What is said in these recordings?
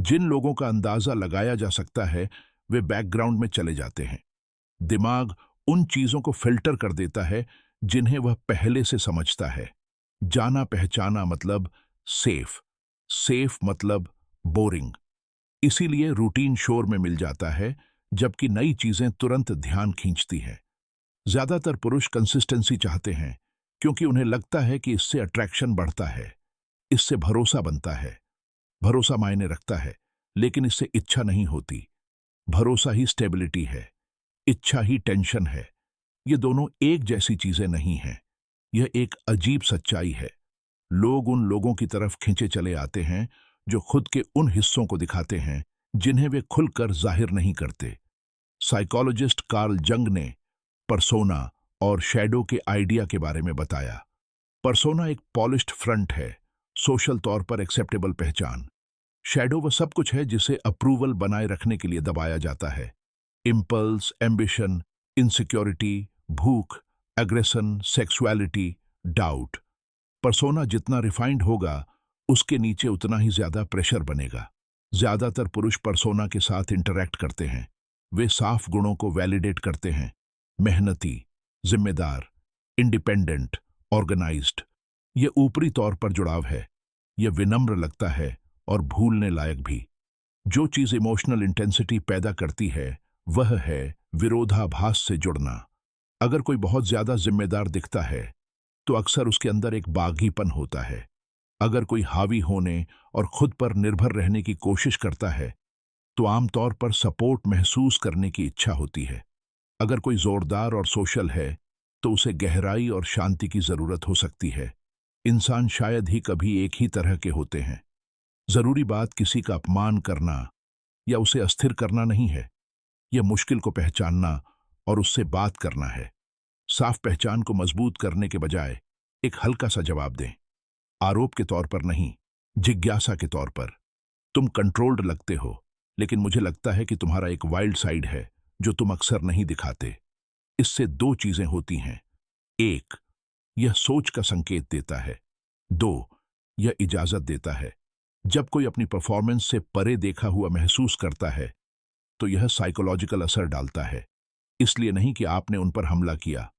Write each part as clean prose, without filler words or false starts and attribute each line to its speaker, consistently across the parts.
Speaker 1: जिन लोगों का अंदाजा लगाया जा सकता है वे बैकग्राउंड में चले जाते हैं। दिमाग उन चीजों को फिल्टर कर देता है जिन्हें वह पहले से समझता है। जाना पहचाना मतलब सेफ, सेफ मतलब बोरिंग। इसीलिए रूटीन शोर में मिल जाता है, जबकि नई चीजें तुरंत ध्यान खींचती हैं। ज्यादातर पुरुष कंसिस्टेंसी चाहते हैं क्योंकि उन्हें लगता है कि इससे अट्रैक्शन बढ़ता है, इससे भरोसा बनता है। भरोसा मायने रखता है, लेकिन इससे इच्छा नहीं होती। भरोसा ही स्टेबिलिटी है, इच्छा ही टेंशन है। ये दोनों एक जैसी चीजें नहीं हैं। यह एक अजीब सच्चाई है। लोग उन लोगों की तरफ खींचे चले आते हैं जो खुद के उन हिस्सों को दिखाते हैं जिन्हें वे खुलकर जाहिर नहीं करते। साइकोलॉजिस्ट कार्ल जंग ने पर्सोना और शैडो के आइडिया के बारे में बताया। पर्सोना एक पॉलिश्ड फ्रंट है, सोशल तौर पर एक्सेप्टेबल पहचान। शैडो वह सब कुछ है जिसे अप्रूवल बनाए रखने के लिए दबाया जाता है। इम्पल्स, एम्बिशन, इनसिक्योरिटी, भूख, एग्रेशन, सेक्सुअलिटी, डाउट। पर्सोना जितना रिफाइंड होगा, उसके नीचे उतना ही ज्यादा प्रेशर बनेगा। ज्यादातर पुरुष पर्सोना के साथ इंटरैक्ट करते हैं। वे साफ गुणों को वैलिडेट करते हैं, मेहनती, जिम्मेदार, इंडिपेंडेंट, ऑर्गेनाइज्ड। यह ऊपरी तौर पर जुड़ाव है, यह विनम्र लगता है और भूलने लायक भी। जो चीज इमोशनल इंटेंसिटी पैदा करती है वह है विरोधाभास से जुड़ना। अगर कोई बहुत ज्यादा जिम्मेदार दिखता है तो अक्सर उसके अंदर एक बागीपन होता है। अगर कोई हावी होने और खुद पर निर्भर रहने की कोशिश करता है तो आमतौर पर सपोर्ट महसूस करने की इच्छा होती है। अगर कोई जोरदार और सोशल है तो उसे गहराई और शांति की जरूरत हो सकती है। इंसान शायद ही कभी एक ही तरह के होते हैं। जरूरी बात किसी का अपमान करना या उसे अस्थिर करना नहीं है। यह मुश्किल को पहचानना और उससे बात करना है। साफ पहचान को मजबूत करने के बजाय एक हल्का सा जवाब दें, आरोप के तौर पर नहीं, जिज्ञासा के तौर पर। तुम कंट्रोल्ड लगते हो, लेकिन मुझे लगता है कि तुम्हारा एक वाइल्ड साइड है जो तुम अक्सर नहीं दिखाते। इससे दो चीजें होती हैं। एक, यह सोच का संकेत देता है। दो, यह इजाजत देता है। जब कोई अपनी परफॉर्मेंस से परे देखा हुआ महसूस करता है तो यह साइकोलॉजिकल असर डालता है। इसलिए नहीं कि आपने उन पर हमला किया,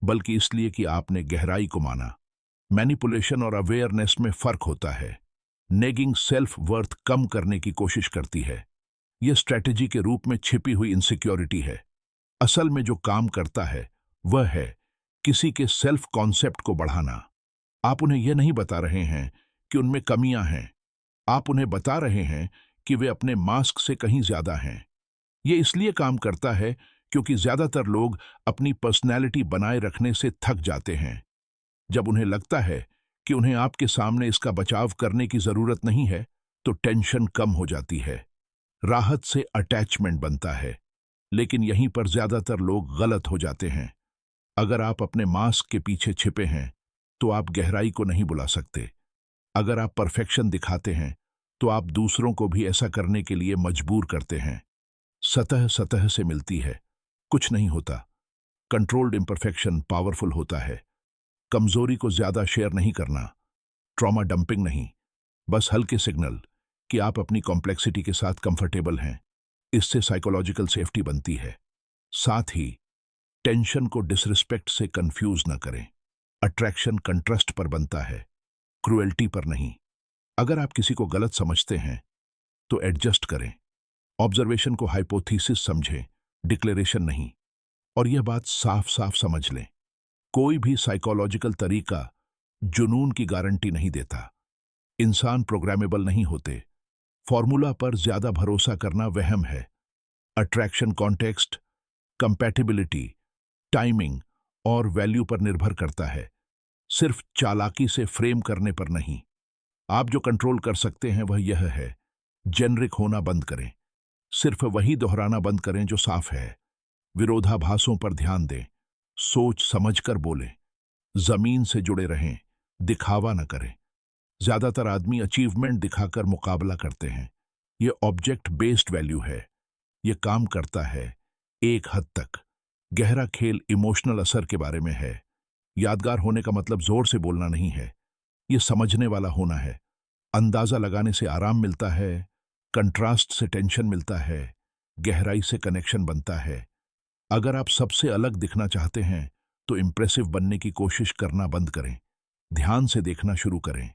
Speaker 1: बल्कि इसलिए कि आपने गहराई को माना। मैनिपुलेशन और अवेयरनेस में फर्क होता है। नेगिंग सेल्फ वर्थ कम करने की कोशिश करती है। यह स्ट्रेटेजी के रूप में छिपी हुई इनसिक्योरिटी है। असल में जो काम करता है वह है किसी के सेल्फ कॉन्सेप्ट को बढ़ाना। आप उन्हें यह नहीं बता रहे हैं कि उनमें कमियां हैं, आप उन्हें बता रहे हैं कि वे अपने मास्क से कहीं ज्यादा हैं। यह इसलिए काम करता है क्योंकि ज्यादातर लोग अपनी पर्सनैलिटी बनाए रखने से थक जाते हैं। जब उन्हें लगता है कि उन्हें आपके सामने इसका बचाव करने की जरूरत नहीं है तो टेंशन कम हो जाती है। राहत से अटैचमेंट बनता है। लेकिन यहीं पर ज्यादातर लोग गलत हो जाते हैं। अगर आप अपने मास्क के पीछे छिपे हैं तो आप गहराई को नहीं बुला सकते। अगर आप परफेक्शन दिखाते हैं तो आप दूसरों को भी ऐसा करने के लिए मजबूर करते हैं। सतह सतह से मिलती है, कुछ नहीं होता। कंट्रोल्ड इम्परफेक्शन पावरफुल होता है। कमजोरी को ज्यादा शेयर नहीं करना, ट्रॉमा डंपिंग नहीं, बस हल्के सिग्नल कि आप अपनी कॉम्प्लेक्सिटी के साथ कंफर्टेबल हैं। इससे साइकोलॉजिकल सेफ्टी बनती है। साथ ही टेंशन को डिसरिस्पेक्ट से कंफ्यूज न करें। अट्रैक्शन कंट्रस्ट पर बनता है, क्रुएल्टी पर नहीं। अगर आप किसी को गलत समझते हैं तो एडजस्ट करें। ऑब्जर्वेशन को हाइपोथीसिस समझें, डिक्लेरेशन नहीं। और यह बात साफ साफ समझ लें, कोई भी साइकोलॉजिकल तरीका जुनून की गारंटी नहीं देता। इंसान प्रोग्रामेबल नहीं होते। फॉर्मूला पर ज्यादा भरोसा करना वहम है। अट्रैक्शन कॉन्टेक्स्ट, कंपैटिबिलिटी, टाइमिंग और वैल्यू पर निर्भर करता है, सिर्फ चालाकी से फ्रेम करने पर नहीं। आप जो कंट्रोल कर सकते हैं वह यह है, जेनरिक होना बंद करें। सिर्फ वही दोहराना बंद करें जो साफ है। विरोधाभासों पर ध्यान दें, सोच समझकर बोलें, जमीन से जुड़े रहें, दिखावा न करें। ज्यादातर आदमी अचीवमेंट दिखाकर मुकाबला करते हैं। यह ऑब्जेक्ट बेस्ड वैल्यू है। यह काम करता है एक हद तक। गहरा खेल इमोशनल असर के बारे में है। यादगार होने का मतलब जोर से बोलना नहीं है, यह समझने वाला होना है। अंदाजा लगाने से आराम मिलता है, कंट्रास्ट से टेंशन मिलता है, गहराई से कनेक्शन बनता है। अगर आप सबसे अलग दिखना चाहते हैं तो इम्प्रेसिव बनने की कोशिश करना बंद करें, ध्यान से देखना शुरू करें।